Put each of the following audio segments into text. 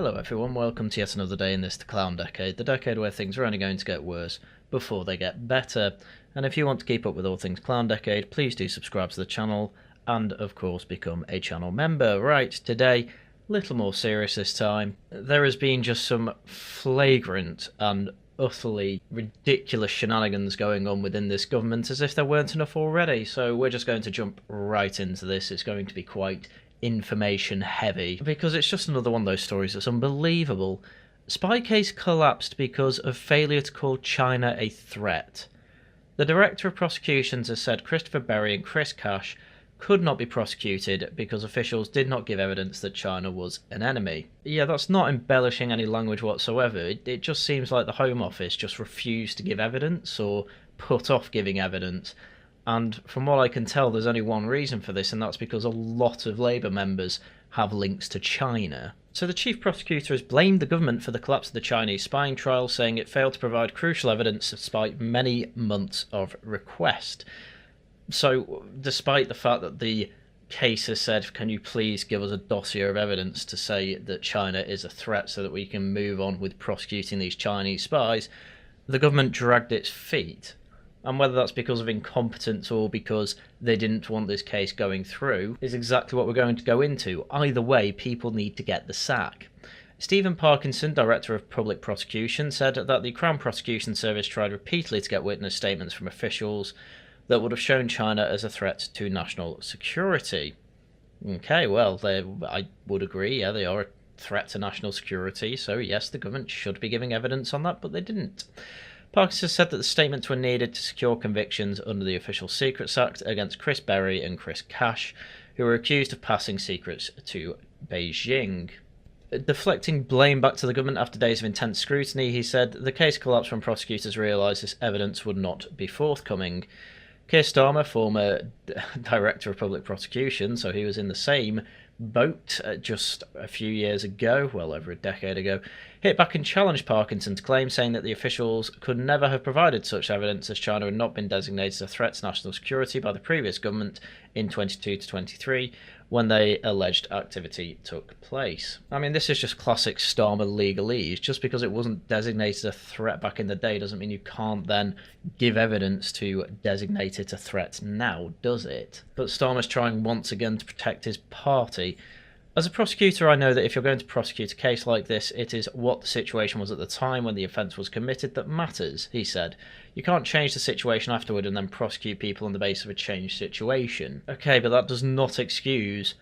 Hello everyone, welcome to yet another day in this The Clown Decade, the decade where things are only going to get worse before they get better. And if you want to keep up with all things Clown Decade, please do subscribe to the channel and of course become a channel member. Right, today, a little more serious this time. There has been just some flagrant and utterly ridiculous shenanigans going on within this government as if there weren't enough already. So we're just going to jump right into this. It's going to be quite information heavy because it's just another one of those stories that's unbelievable. Spy case collapsed because of failure to call China a threat. The Director of Prosecutions has said Christopher Berry and Chris Cash could not be prosecuted because officials did not give evidence that China was an enemy. Yeah, that's not embellishing any language whatsoever. It just seems like the Home Office just refused to give evidence or put off giving evidence. And from what I can tell, there's only one reason for this, and that's because a lot of Labour members have links to China. So the Chief Prosecutor has blamed the government for the collapse of the Chinese spying trial, saying it failed to provide crucial evidence despite many months of request. So despite the fact that the case has said, can you please give us a dossier of evidence to say that China is a threat so that we can move on with prosecuting these Chinese spies, the government dragged its feet. And whether that's because of incompetence or because they didn't want this case going through is exactly what we're going to go into. Either way, people need to get the sack. Stephen Parkinson, Director of Public Prosecution, said that the Crown Prosecution Service tried repeatedly to get witness statements from officials that would have shown China as a threat to national security. Okay, well, I would agree, yeah, they are a threat to national security, so yes, the government should be giving evidence on that, but they didn't. Parkinson said that the statements were needed to secure convictions under the Official Secrets Act against Chris Berry and Chris Cash, who were accused of passing secrets to Beijing. Deflecting blame back to the government after days of intense scrutiny, he said the case collapsed when prosecutors realised this evidence would not be forthcoming. Keir Starmer, former Director of Public Prosecution, so he was in the same boat just a few years ago, well over a decade ago, hit back and challenged Parkinson's claim, saying that the officials could never have provided such evidence as China had not been designated a threat to national security by the previous government in 22 to 23 when the alleged activity took place. I mean, this is just classic Starmer legalese. Just because it wasn't designated a threat back in the day doesn't mean you can't then give evidence to designate it a threat now, does it? But Starmer's trying once again to protect his party. As a prosecutor, I know that if you're going to prosecute a case like this, it is what the situation was at the time when the offence was committed that matters, he said. You can't change the situation afterward and then prosecute people on the basis of a changed situation. Okay, but that does not excuse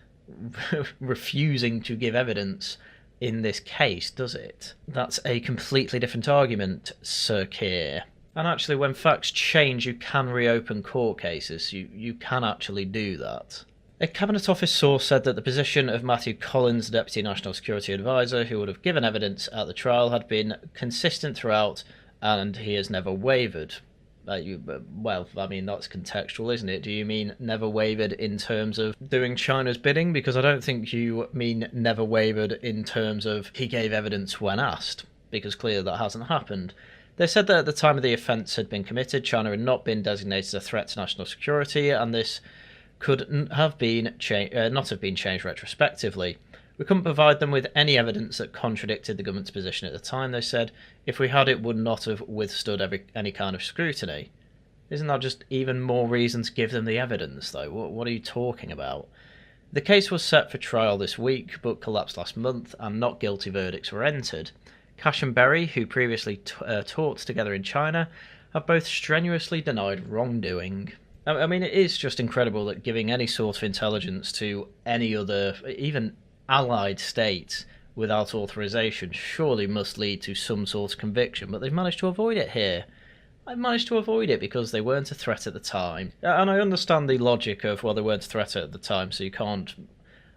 refusing to give evidence in this case, does it? That's a completely different argument, Sir Keir. And actually, when facts change, you can reopen court cases. You can actually do that. A Cabinet Office source said that the position of Matthew Collins, the Deputy National Security Advisor, who would have given evidence at the trial, had been consistent throughout, and he has never wavered. Well, I mean, that's contextual, isn't it? Do you mean never wavered in terms of doing China's bidding? Because I don't think you mean never wavered in terms of he gave evidence when asked, because clearly that hasn't happened. They said that at the time of the offence had been committed, China had not been designated a threat to national security, and this could not have been changed retrospectively. We couldn't provide them with any evidence that contradicted the government's position at the time, they said. If we had, it would not have withstood any kind of scrutiny. Isn't that just even more reason to give them the evidence, though? What are you talking about? The case was set for trial this week, but collapsed last month, and not guilty verdicts were entered. Cash and Berry, who previously taught together in China, have both strenuously denied wrongdoing. I mean, it is just incredible that giving any sort of intelligence to any other, even allied state, without authorization surely must lead to some sort of conviction, but they've managed to avoid it here. I've managed to avoid it because they weren't a threat at the time. And I understand the logic of, well, they weren't a threat at the time, so you can't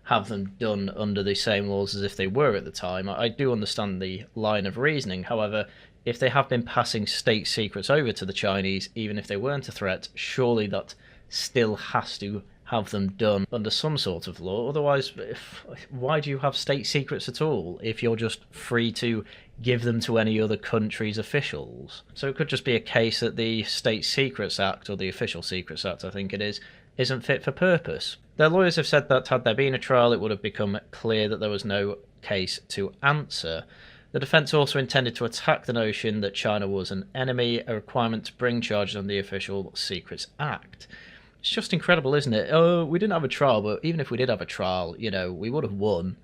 have them done under the same laws as if they were at the time. I do understand the line of reasoning. However, if they have been passing state secrets over to the Chinese, even if they weren't a threat, surely that still has to have them done under some sort of law. Otherwise, why do you have state secrets at all if you're just free to give them to any other country's officials? So it could just be a case that the State Secrets Act, or the Official Secrets Act I think it is, isn't fit for purpose. Their lawyers have said that had there been a trial, it would have become clear that there was no case to answer. The defence also intended to attack the notion that China was an enemy, a requirement to bring charges on the Official Secrets Act. It's just incredible, isn't it? Oh, we didn't have a trial, but even if we did have a trial, we would have won.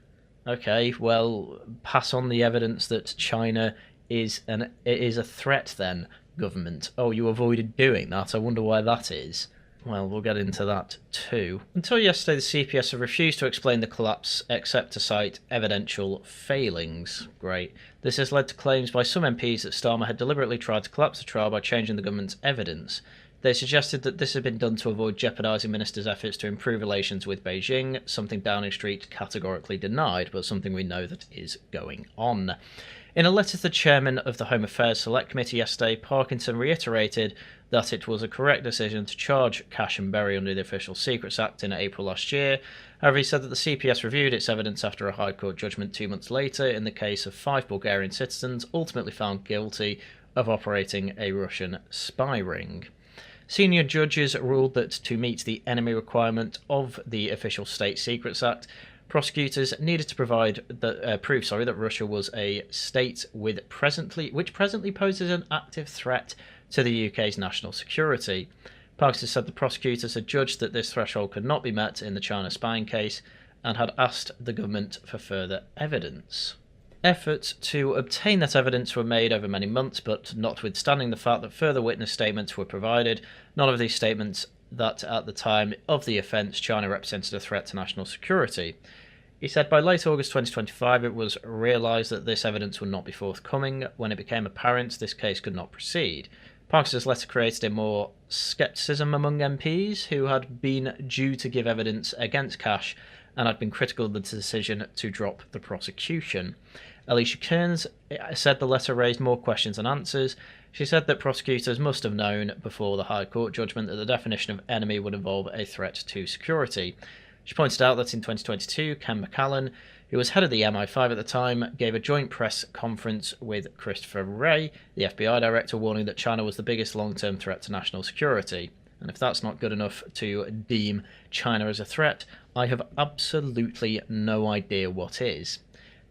Okay, well, pass on the evidence that China is a threat then, government. Oh, you avoided doing that. I wonder why that is. Well, we'll get into that too. Until yesterday, the CPS have refused to explain the collapse except to cite evidential failings. Great. This has led to claims by some MPs that Starmer had deliberately tried to collapse the trial by changing the government's evidence. They suggested that this had been done to avoid jeopardising ministers' efforts to improve relations with Beijing, something Downing Street categorically denied, but something we know that is going on. In a letter to the chairman of the Home Affairs Select Committee yesterday, Parkinson reiterated that it was a correct decision to charge Cash and Berry under the Official Secrets Act in April last year. However, he said that the CPS reviewed its evidence after a High Court judgment 2 months later in the case of 5 Bulgarian citizens ultimately found guilty of operating a Russian spy ring. Senior judges ruled that to meet the enemy requirement of the Official State Secrets Act, prosecutors needed to provide proof that Russia was a state which presently poses an active threat to the UK's national security. Parkinson said the prosecutors had judged that this threshold could not be met in the China spying case and had asked the government for further evidence. Efforts to obtain that evidence were made over many months, but notwithstanding the fact that further witness statements were provided, none of these statements that at the time of the offence China represented a threat to national security. He said by late August 2025 it was realised that this evidence would not be forthcoming. When it became apparent this case could not proceed. Parkinson's letter created a more scepticism among MPs who had been due to give evidence against Cash and had been critical of the decision to drop the prosecution. Alicia Kearns said the letter raised more questions than answers. She said that prosecutors must have known before the High Court judgment that the definition of enemy would involve a threat to security. She pointed out that in 2022, Ken McCallan, who was head of the MI5 at the time, gave a joint press conference with Christopher Wray, the FBI director, warning that China was the biggest long-term threat to national security. And if that's not good enough to deem China as a threat, I have absolutely no idea what is.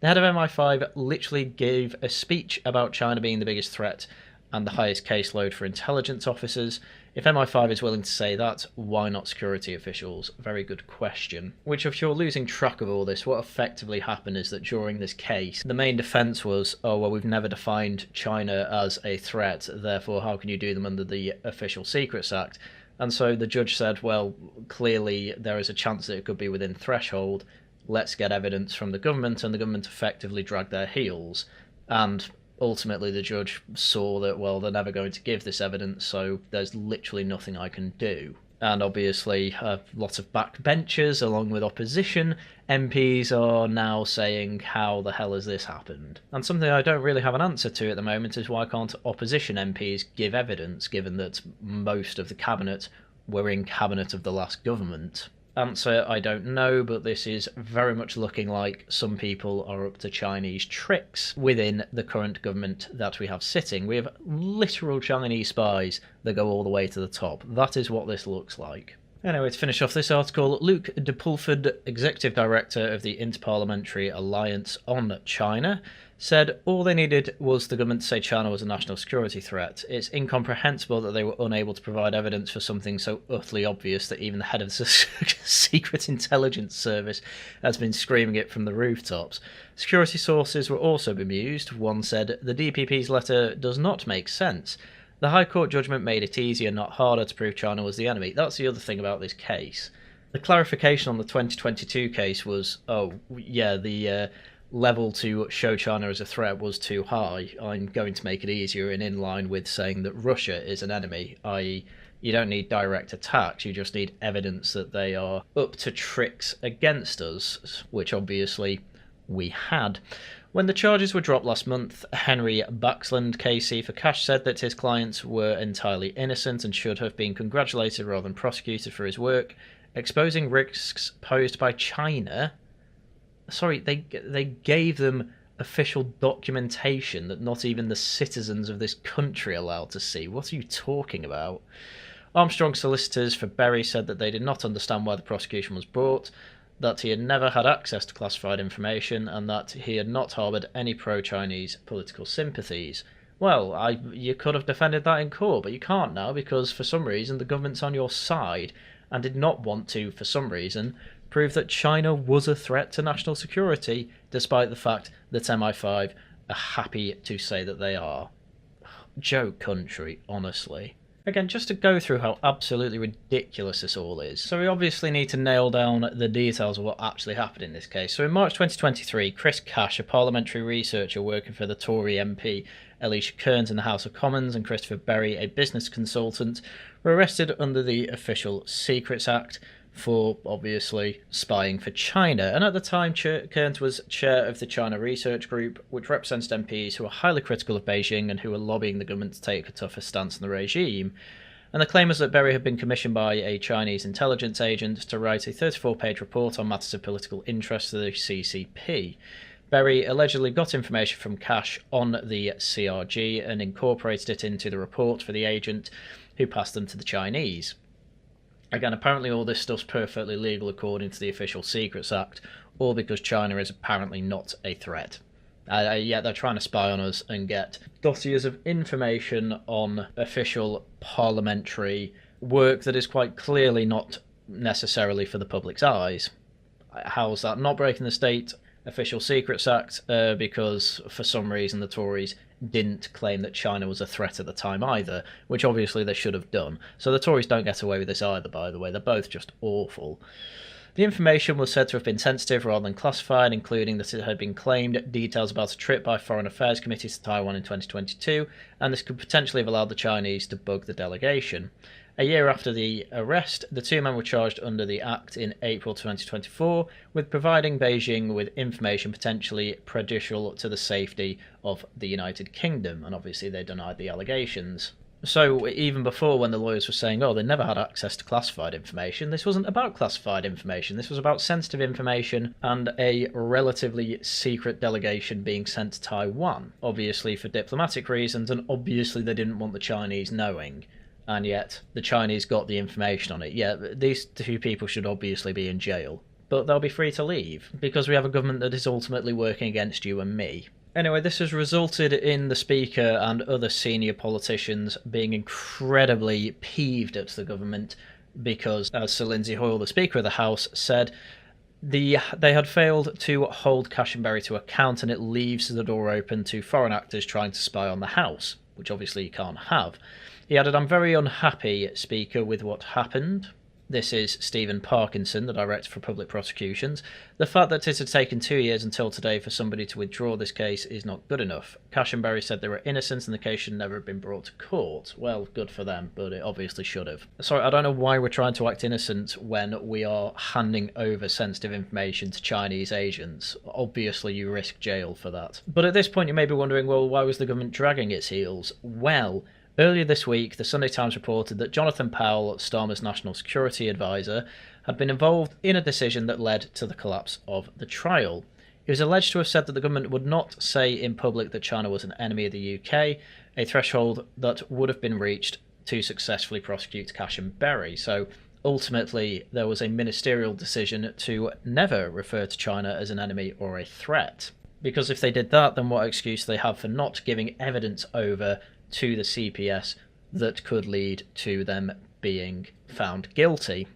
The head of MI5 literally gave a speech about China being the biggest threat and the highest caseload for intelligence officers. If MI5 is willing to say that, why not security officials? Very good question. Which, if you're losing track of all this, what effectively happened is that during this case, the main defence was, oh, well, we've never defined China as a threat, therefore how can you do them under the Official Secrets Act? And so the judge said, well, clearly there is a chance that it could be within threshold. Let's get evidence from the government, and the government effectively dragged their heels. And ultimately the judge saw that, well, they're never going to give this evidence, so there's literally nothing I can do. And obviously lots of backbenchers along with opposition MPs are now saying, how the hell has this happened? And something I don't really have an answer to at the moment is why can't opposition MPs give evidence, given that most of the cabinet were in cabinet of the last government? Answer, I don't know, but this is very much looking like some people are up to Chinese tricks within the current government that we have sitting. We have literal Chinese spies that go all the way to the top. That is what this looks like. Anyway, to finish off this article, Luke de Pulford, Executive Director of the Interparliamentary Alliance on China, said all they needed was the government to say China was a national security threat. It's incomprehensible that they were unable to provide evidence for something so utterly obvious that even the head of the Secret Intelligence Service has been screaming it from the rooftops. Security sources were also bemused. One said, the DPP's letter does not make sense. The High Court judgment made it easier, not harder, to prove China was the enemy. That's the other thing about this case. The clarification on the 2022 case was, oh, yeah, the level to show China as a threat was too high. I'm going to make it easier and in line with saying that Russia is an enemy, i.e. you don't need direct attacks, you just need evidence that they are up to tricks against us, which obviously we had. When the charges were dropped last month, Henry Baxland, KC for Cash, said that his clients were entirely innocent and should have been congratulated rather than prosecuted for his work, exposing risks posed by China. Sorry, they gave them official documentation that not even the citizens of this country are allowed to see. What are you talking about? Armstrong's solicitors for Berry said that they did not understand why the prosecution was brought, that he had never had access to classified information, and that he had not harboured any pro-Chinese political sympathies. Well, you could have defended that in court, but you can't now because for some reason the government's on your side and did not want to, for some reason, prove that China was a threat to national security, despite the fact that MI5 are happy to say that they are. Joke country, honestly. Again, just to go through how absolutely ridiculous this all is. So we obviously need to nail down the details of what actually happened in this case. So in March 2023, Chris Cash, a parliamentary researcher working for the Tory MP Alicia Kearns in the House of Commons, and Christopher Berry, a business consultant, were arrested under the Official Secrets Act for, obviously, spying for China. And at the time, Kearns was chair of the China Research Group, which represents MPs who are highly critical of Beijing and who are lobbying the government to take a tougher stance on the regime. And the claim was that Berry had been commissioned by a Chinese intelligence agent to write a 34-page report on matters of political interest to the CCP. Berry allegedly got information from Cash on the CRG and incorporated it into the report for the agent, who passed them to the Chinese. Again, apparently all this stuff's perfectly legal according to the Official Secrets Act, all because China is apparently not a threat. Yet they're trying to spy on us and get dossiers of information on official parliamentary work that is quite clearly not necessarily for the public's eyes. How's that not breaking the State Official Secrets Act? Because for some reason the Tories didn't claim that China was a threat at the time either, which obviously they should have done. So the Tories don't get away with this either, by the way. They're both just awful. The information was said to have been sensitive rather than classified, including that it had been claimed details about a trip by Foreign Affairs Committee to Taiwan in 2022, and this could potentially have allowed the Chinese to bug the delegation. A year after the arrest, the two men were charged under the Act in April 2024 with providing Beijing with information potentially prejudicial to the safety of the United Kingdom, and obviously they denied the allegations. So even before, when the lawyers were saying, oh, they never had access to classified information, this wasn't about classified information, this was about sensitive information and a relatively secret delegation being sent to Taiwan, obviously for diplomatic reasons, and obviously they didn't want the Chinese knowing. And yet the Chinese got the information on it. Yeah, these two people should obviously be in jail, but they'll be free to leave because we have a government that is ultimately working against you and me. Anyway, this has resulted in the Speaker and other senior politicians being incredibly peeved at the government because, as Sir Lindsay Hoyle, the Speaker of the House, said, they had failed to hold Cash and Berry to account, and it leaves the door open to foreign actors trying to spy on the House, which obviously you can't have. He added, I'm very unhappy, Speaker, with what happened. This is Stephen Parkinson, the Director for Public Prosecutions. The fact that it had taken 2 years until today for somebody to withdraw this case is not good enough. Cash and Berry said they were innocent and the case should never have been brought to court. Well, good for them, but it obviously should have. Sorry, I don't know why we're trying to act innocent when we are handing over sensitive information to Chinese agents. Obviously, you risk jail for that. But at this point, you may be wondering, well, why was the government dragging its heels? Well, earlier this week, the Sunday Times reported that Jonathan Powell, Starmer's national security advisor, had been involved in a decision that led to the collapse of the trial. He was alleged to have said that the government would not say in public that China was an enemy of the UK, a threshold that would have been reached to successfully prosecute Cash and Berry. So ultimately, there was a ministerial decision to never refer to China as an enemy or a threat. Because if they did that, then what excuse do they have for not giving evidence over to the CPS that could lead to them being found guilty?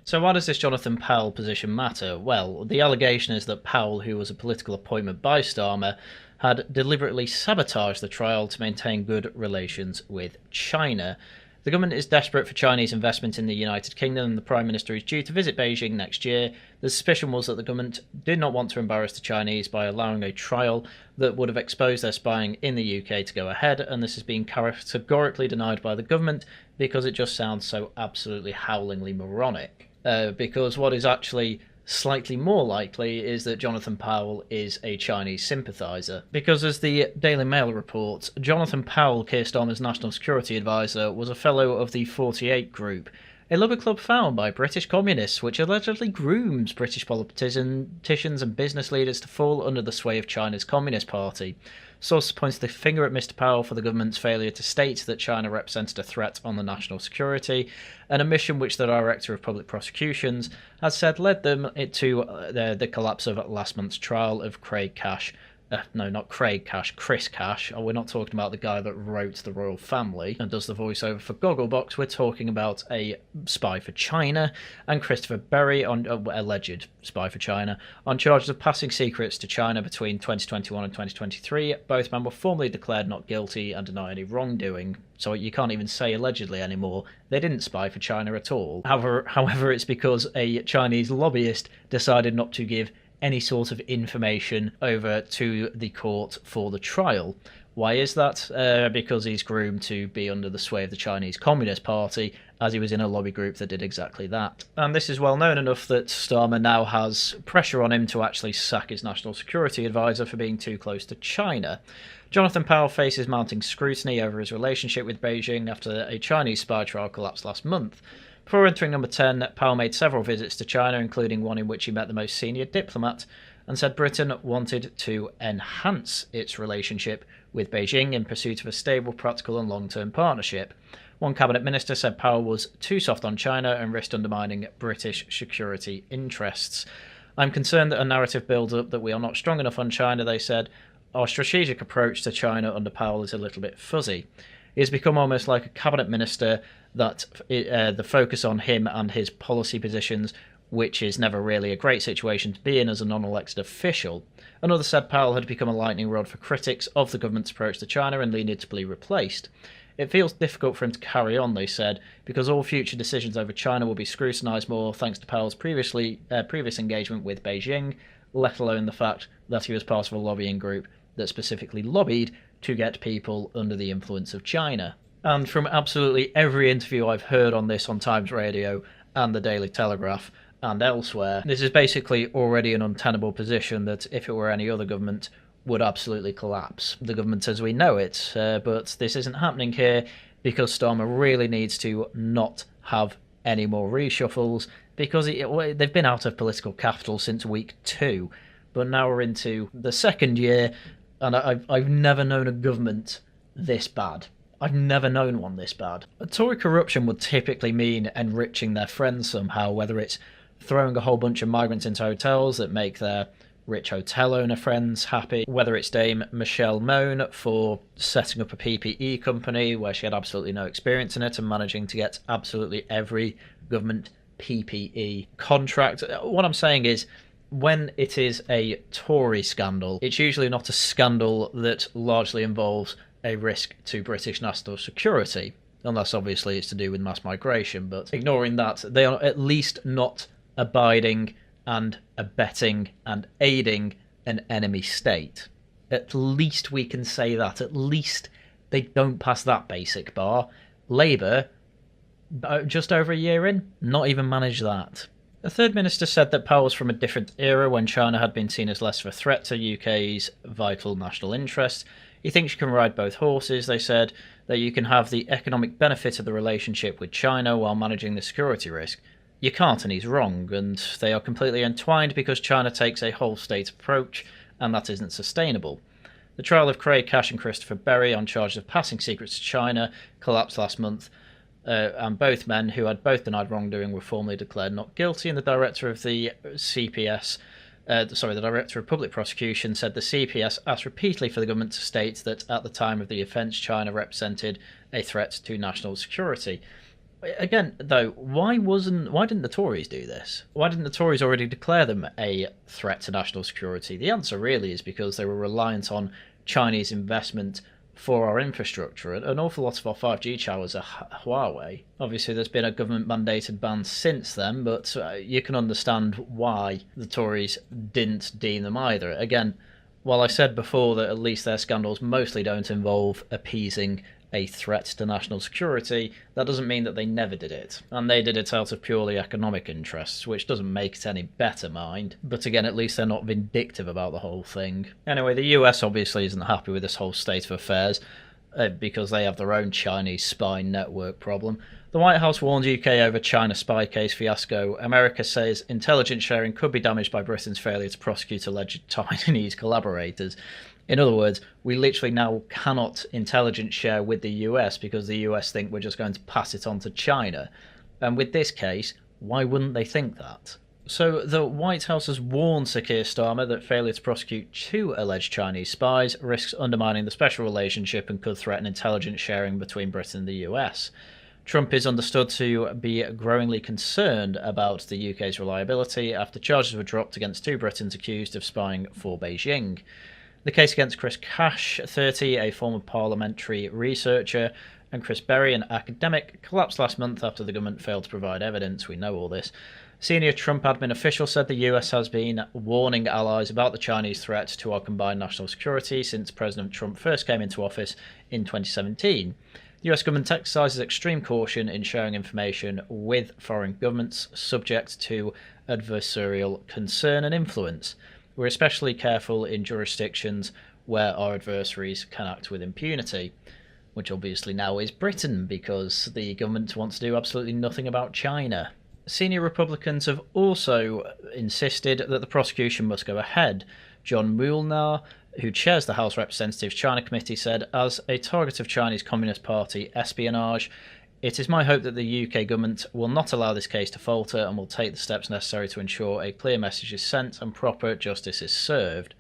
So why does this Jonathan Powell position matter? Well, the allegation is that Powell, who was a political appointment by Starmer, had deliberately sabotaged the trial to maintain good relations with China. The government is desperate for Chinese investment in the United Kingdom, and the Prime Minister is due to visit Beijing next year. The suspicion was that the government did not want to embarrass the Chinese by allowing a trial that would have exposed their spying in the UK to go ahead, and this has been categorically denied by the government because it just sounds so absolutely howlingly moronic. Because what is actually slightly more likely is that Jonathan Powell is a Chinese sympathiser. Because as the Daily Mail reports, Jonathan Powell, Keir Starmer's national security advisor, was a fellow of the 48 Group, a lobby club found by British communists which allegedly grooms British politicians and business leaders to fall under the sway of China's Communist Party. Sources pointed the finger at Mr. Powell for the government's failure to state that China represented a threat on the national security, an omission which the Director of Public Prosecutions has said led them to the collapse of last month's trial of Craig Cash. No, not Craig Cash, Chris Cash. We're not talking about the guy that wrote The Royal Family and does the voiceover for Gogglebox. We're talking about a spy for China, and Christopher Berry, on alleged spy for China, on charges of passing secrets to China between 2021 and 2023. Both men were formally declared not guilty and deny any wrongdoing. So you can't even say allegedly anymore. They didn't spy for China at all. However, it's because a Chinese lobbyist decided not to give any sort of information over to the court for the trial. Why is that? Because he's groomed to be under the sway of the Chinese Communist Party, as he was in a lobby group that did exactly that. And this is well known enough that Starmer now has pressure on him to actually sack his national security advisor for being too close to China. Jonathan Powell faces mounting scrutiny over his relationship with Beijing after a Chinese spy trial collapsed last month. Before entering number 10, Powell made several visits to China, including one in which he met the most senior diplomat, and said Britain wanted to enhance its relationship with Beijing in pursuit of a stable, practical and long-term partnership. One cabinet minister said Powell was too soft on China and risked undermining British security interests. I'm concerned that a narrative builds up that we are not strong enough on China, they said. Our strategic approach to China under Powell is a little bit fuzzy. He has become almost like a cabinet minister that the focus on him and his policy positions, which is never really a great situation to be in as a non-elected official. Another said Powell had become a lightning rod for critics of the government's approach to China and needed to be replaced. It feels difficult for him to carry on, they said, because all future decisions over China will be scrutinised more thanks to Powell's previous engagement with Beijing, let alone the fact that he was part of a lobbying group that specifically lobbied to get people under the influence of China. And from absolutely every interview I've heard on this on Times Radio and the Daily Telegraph and elsewhere, this is basically already an untenable position that, if it were any other government, would absolutely collapse. The government as we know it, but this isn't happening here because Starmer really needs to not have any more reshuffles, because they've been out of political capital since week 2, but now we're into the second year, and I've never known a government this bad. I've never known one this bad. Tory corruption would typically mean enriching their friends somehow, whether it's throwing a whole bunch of migrants into hotels that make their rich hotel owner friends happy, whether it's Dame Michelle Mone for setting up a PPE company where she had absolutely no experience in it and managing to get absolutely every government PPE contract. What I'm saying is, when it is a Tory scandal, it's usually not a scandal that largely involves a risk to British national security, unless obviously it's to do with mass migration, but ignoring that, they are at least not abiding and abetting and aiding an enemy state. At least we can say that. At least they don't pass that basic bar. Labour, just over a year in, not even managed that. The third minister said that Powell was from a different era when China had been seen as less of a threat to UK's vital national interests. He thinks you can ride both horses, they said, that you can have the economic benefit of the relationship with China while managing the security risk. You can't, and he's wrong, and they are completely entwined because China takes a whole-state approach, and that isn't sustainable. The trial of Craig Cash and Christopher Berry on charges of passing secrets to China collapsed last month, and both men, who had both denied wrongdoing, were formally declared not guilty, and the director of the the Director of Public Prosecution said the CPS asked repeatedly for the government to state that at the time of the offence China represented a threat to national security. Again, though, why didn't the Tories do this? Why didn't the Tories already declare them a threat to national security? The answer really is because they were reliant on Chinese investment for our infrastructure. An awful lot of our 5G towers are Huawei. Obviously, there's been a government-mandated ban since then, but you can understand why the Tories didn't deem them either. Again, while I said before that at least their scandals mostly don't involve appeasing a threat to national security, that doesn't mean that they never did it. And they did it out of purely economic interests, which doesn't make it any better, mind. But again, at least they're not vindictive about the whole thing. Anyway, the US obviously isn't happy with this whole state of affairs, because they have their own Chinese spy network problem. The White House warned UK over China spy case fiasco. America says intelligence sharing could be damaged by Britain's failure to prosecute alleged Chinese collaborators. In other words, we literally now cannot intelligence share with the US because the US think we're just going to pass it on to China. And with this case, why wouldn't they think that? So the White House has warned Sir Keir Starmer that failure to prosecute 2 alleged Chinese spies risks undermining the special relationship and could threaten intelligence sharing between Britain and the US. Trump is understood to be growingly concerned about the UK's reliability after charges were dropped against 2 Britons accused of spying for Beijing. The case against Chris Cash, 30, a former parliamentary researcher, and Chris Berry, an academic, collapsed last month after the government failed to provide evidence. We know all this. Senior Trump admin official said the US has been warning allies about the Chinese threat to our combined national security since President Trump first came into office in 2017. The US government exercises extreme caution in sharing information with foreign governments subject to adversarial concern and influence. We're especially careful in jurisdictions where our adversaries can act with impunity, which obviously now is Britain because the government wants to do absolutely nothing about China. Senior Republicans have also insisted that the prosecution must go ahead. John Mueller, who chairs the House Representatives China Committee, said, as a target of Chinese Communist Party espionage, it is my hope that the UK government will not allow this case to falter and will take the steps necessary to ensure a clear message is sent and proper justice is served.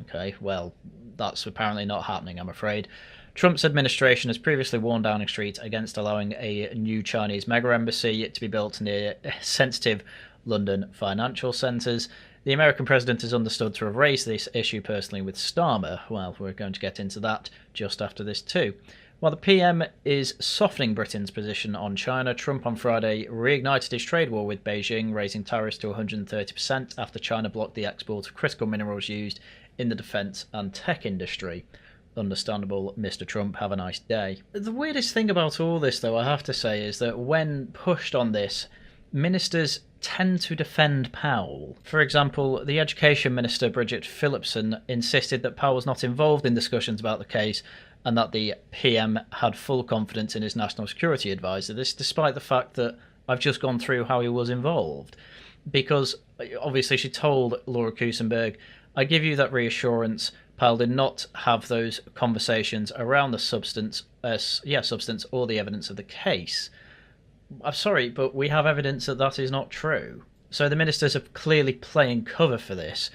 Okay, well, that's apparently not happening, I'm afraid. Trump's administration has previously warned Downing Street against allowing a new Chinese mega embassy to be built near sensitive London financial centres. The American president is understood to have raised this issue personally with Starmer. Well, we're going to get into that just after this too. While the PM is softening Britain's position on China, Trump on Friday reignited his trade war with Beijing, raising tariffs to 130% after China blocked the export of critical minerals used in the defence and tech industry. Understandable, Mr. Trump, have a nice day. The weirdest thing about all this, though, I have to say, is that when pushed on this, ministers tend to defend Powell. For example, the Education Minister, Bridget Phillipson, insisted that Powell was not involved in discussions about the case and that the PM had full confidence in his national security advisor. This despite the fact that I've just gone through how he was involved. Because, obviously, she told Laura Kusenberg, I give you that reassurance. Powell did not have those conversations around the substance or the evidence of the case. I'm sorry, but we have evidence that that is not true. So the ministers are clearly playing cover for this.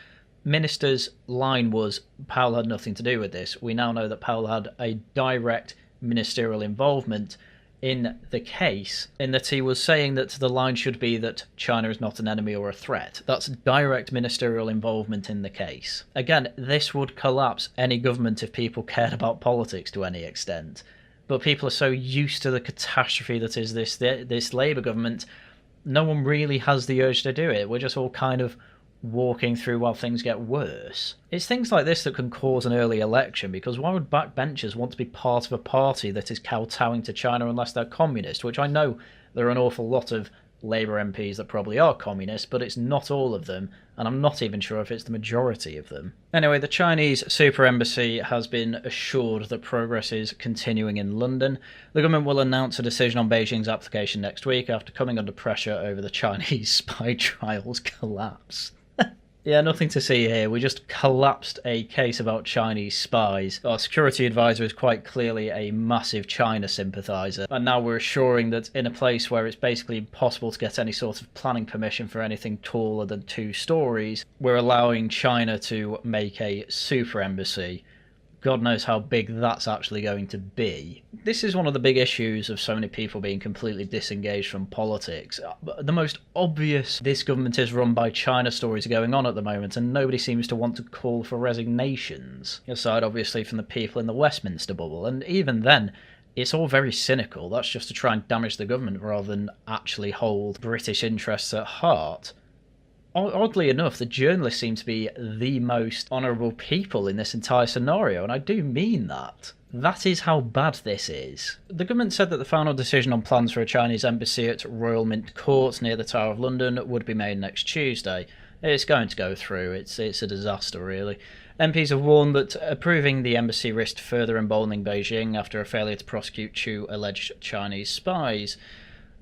Minister's line was Powell had nothing to do with this. We now know that Powell had a direct ministerial involvement in the case, in that he was saying that the line should be that China is not an enemy or a threat. That's direct ministerial involvement in the case. Again, this would collapse any government if people cared about politics to any extent. But people are so used to the catastrophe that is this Labour government, no one really has the urge to do it. We're just all kind of walking through while things get worse. It's things like this that can cause an early election, because why would backbenchers want to be part of a party that is kowtowing to China unless they're communist? Which I know there are an awful lot of Labour MPs that probably are communist, but it's not all of them, and I'm not even sure if it's the majority of them. Anyway, the Chinese super embassy has been assured that progress is continuing in London. The government will announce a decision on Beijing's application next week after coming under pressure over the Chinese spy trial's collapse. Yeah, nothing to see here. We just collapsed a case about Chinese spies. Our security advisor is quite clearly a massive China sympathiser. And now we're assuring that in a place where it's basically impossible to get any sort of planning permission for anything taller than 2 stories, we're allowing China to make a super embassy. God knows how big that's actually going to be. This is one of the big issues of so many people being completely disengaged from politics. The most obvious this government is run by China stories are going on at the moment, and nobody seems to want to call for resignations. Aside, obviously, from the people in the Westminster bubble, and even then, it's all very cynical. That's just to try and damage the government rather than actually hold British interests at heart. Oddly enough, the journalists seem to be the most honourable people in this entire scenario, and I do mean that. That is how bad this is. The government said that the final decision on plans for a Chinese embassy at Royal Mint Court near the Tower of London would be made next Tuesday. It's going to go through. It's a disaster, really. MPs have warned that approving the embassy risked further emboldening Beijing after a failure to prosecute 2 alleged Chinese spies.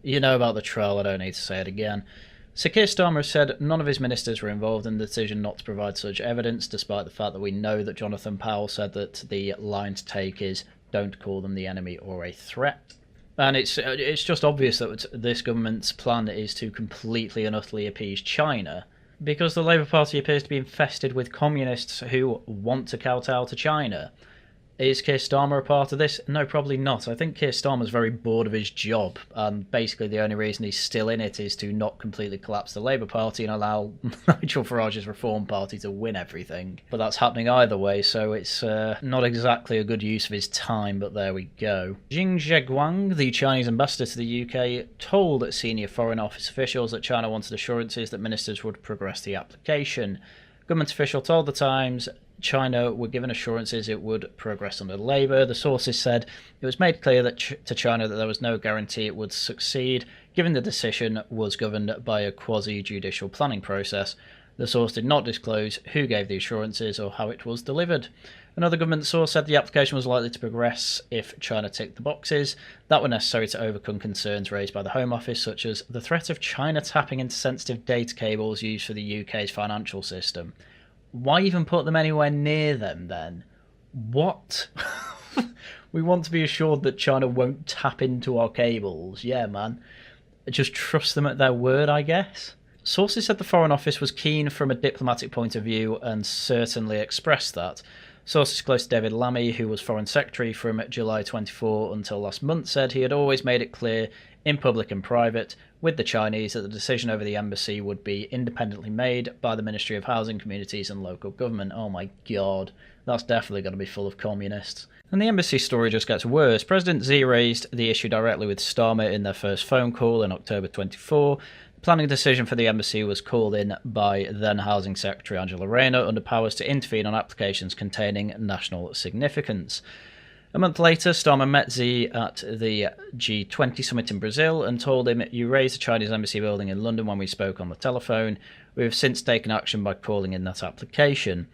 You know about the trial, I don't need to say it again. So Keir Starmer has said none of his ministers were involved in the decision not to provide such evidence, despite the fact that we know that Jonathan Powell said that the line to take is don't call them the enemy or a threat. And it's just obvious that this government's plan is to completely and utterly appease China, because the Labour Party appears to be infested with communists who want to kowtow to China. Is Keir Starmer a part of this? No, probably not. I think Keir Starmer's very bored of his job, and basically the only reason he's still in it is to not completely collapse the Labour Party and allow Nigel Farage's Reform Party to win everything. But that's happening either way, so it's not exactly a good use of his time, but there we go. Jing Zheguang, the Chinese ambassador to the UK, told senior Foreign Office officials that China wanted assurances that ministers would progress the application. Government official told The Times China were given assurances it would progress under Labour. The sources said it was made clear that to China that there was no guarantee it would succeed, given the decision was governed by a quasi-judicial planning process. The source did not disclose who gave the assurances or how it was delivered. Another government source said the application was likely to progress if China ticked the boxes that were necessary to overcome concerns raised by the Home Office, such as the threat of China tapping into sensitive data cables used for the UK's financial system. Why even put them anywhere near them, then? What? We want to be assured that China won't tap into our cables. Yeah, man. Just trust them at their word, I guess. Sources said the Foreign Office was keen from a diplomatic point of view and certainly expressed that. Sources close to David Lammy, who was Foreign Secretary from July 24 until last month, said he had always made it clear, in public and private, with the Chinese, that the decision over the embassy would be independently made by the Ministry of Housing, Communities and Local Government. Oh my god, that's definitely going to be full of communists. And the embassy story just gets worse. President Xi raised the issue directly with Starmer in their first phone call in October 24. The planning decision for the embassy was called in by then Housing Secretary Angela Rayner under powers to intervene on applications containing national significance. A month later, Starmer met Xi at the G20 summit in Brazil and told him, "You raised the Chinese embassy building in London when we spoke on the telephone. We have since taken action by calling in that application."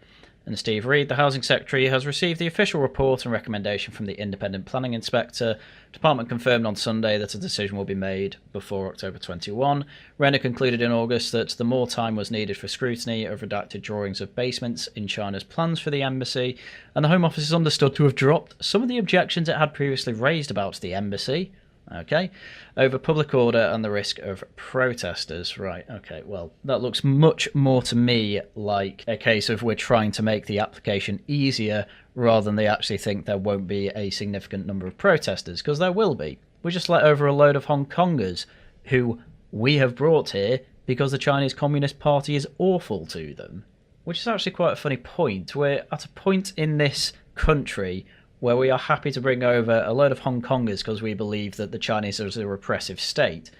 And Steve Reed, the Housing Secretary, has received the official report and recommendation from the Independent Planning Inspector. The department confirmed on Sunday that a decision will be made before October 21. Renner concluded in August that the more time was needed for scrutiny of redacted drawings of basements in China's plans for the embassy, and the Home Office is understood to have dropped some of the objections it had previously raised about the embassy. Okay, over public order and the risk of protesters. Right, okay, well, that looks much more to me like a case of we're trying to make the application easier rather than they actually think there won't be a significant number of protesters, because there will be. We just let over a load of Hong Kongers who we have brought here because the Chinese Communist Party is awful to them. Which is actually quite a funny point. We're at a point in this country where we are happy to bring over a load of Hong Kongers because we believe that the Chinese are a repressive state.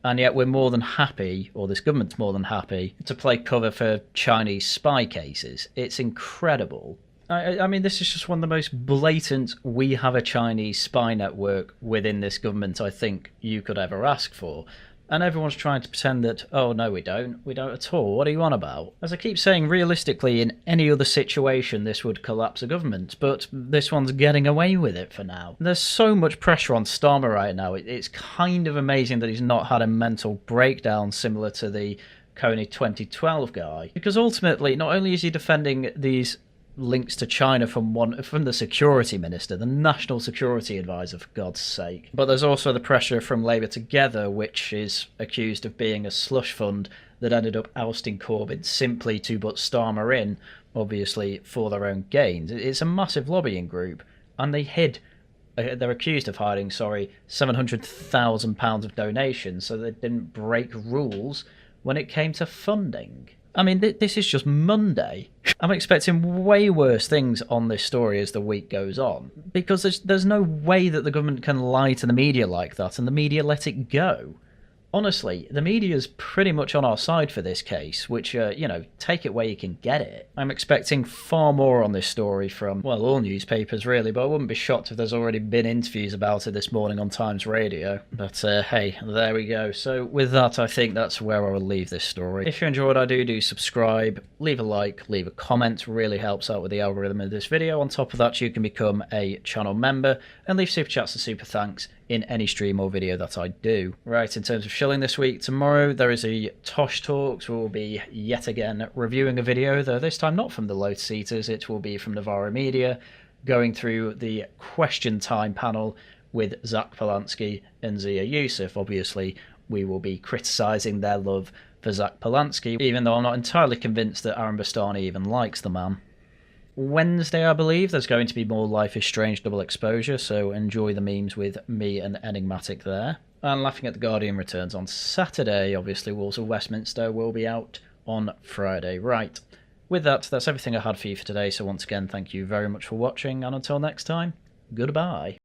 And yet we're more than happy, or this government's more than happy, to play cover for Chinese spy cases. It's incredible. I mean, this is just one of the most blatant we have a Chinese spy network within this government I think you could ever ask for. And everyone's trying to pretend that, oh no, we don't at all. What are you on about? As I keep saying, realistically, in any other situation, this would collapse a government, but this one's getting away with it for now. There's so much pressure on Starmer right now. It's kind of amazing that he's not had a mental breakdown similar to the Coney 2012 guy, because ultimately, not only is he defending these links to China from the security minister, the national security advisor, for God's sake. But there's also the pressure from Labour Together, which is accused of being a slush fund that ended up ousting Corbyn simply to put Starmer in, obviously for their own gains. It's a massive lobbying group, and they're accused of hiding, £700,000 of donations, so they didn't break rules when it came to funding. I mean, this is just Monday. I'm expecting way worse things on this story as the week goes on, because there's no way that the government can lie to the media like that and the media let it go. Honestly, the media's pretty much on our side for this case, which, take it where you can get it. I'm expecting far more on this story from, well, all newspapers really, but I wouldn't be shocked if there's already been interviews about it this morning on Times Radio. But, hey, there we go. So with that, I think that's where I will leave this story. If you enjoyed what I do subscribe, leave a like, leave a comment, really helps out with the algorithm of this video. On top of that, you can become a channel member and leave super chats and super thanks in any stream or video that I do. Right, in terms of shilling this week, tomorrow there is a Tosh Talks. We will be yet again reviewing a video, though this time not from the Lotus Eaters, it will be from Navarro Media, going through the question time panel with Zach Polanski and Zia Yusuf. Obviously, we will be criticising their love for Zach Polanski, even though I'm not entirely convinced that Aaron Bastani even likes the man. Wednesday, I believe, there's going to be more Life is Strange double exposure, so enjoy the memes with me and Enigmatic there. And Laughing at the Guardian returns on Saturday. Obviously, Wolves of Westminster will be out on Friday. Right, with that, that's everything I had for you for today, so once again, thank you very much for watching, and until next time, goodbye.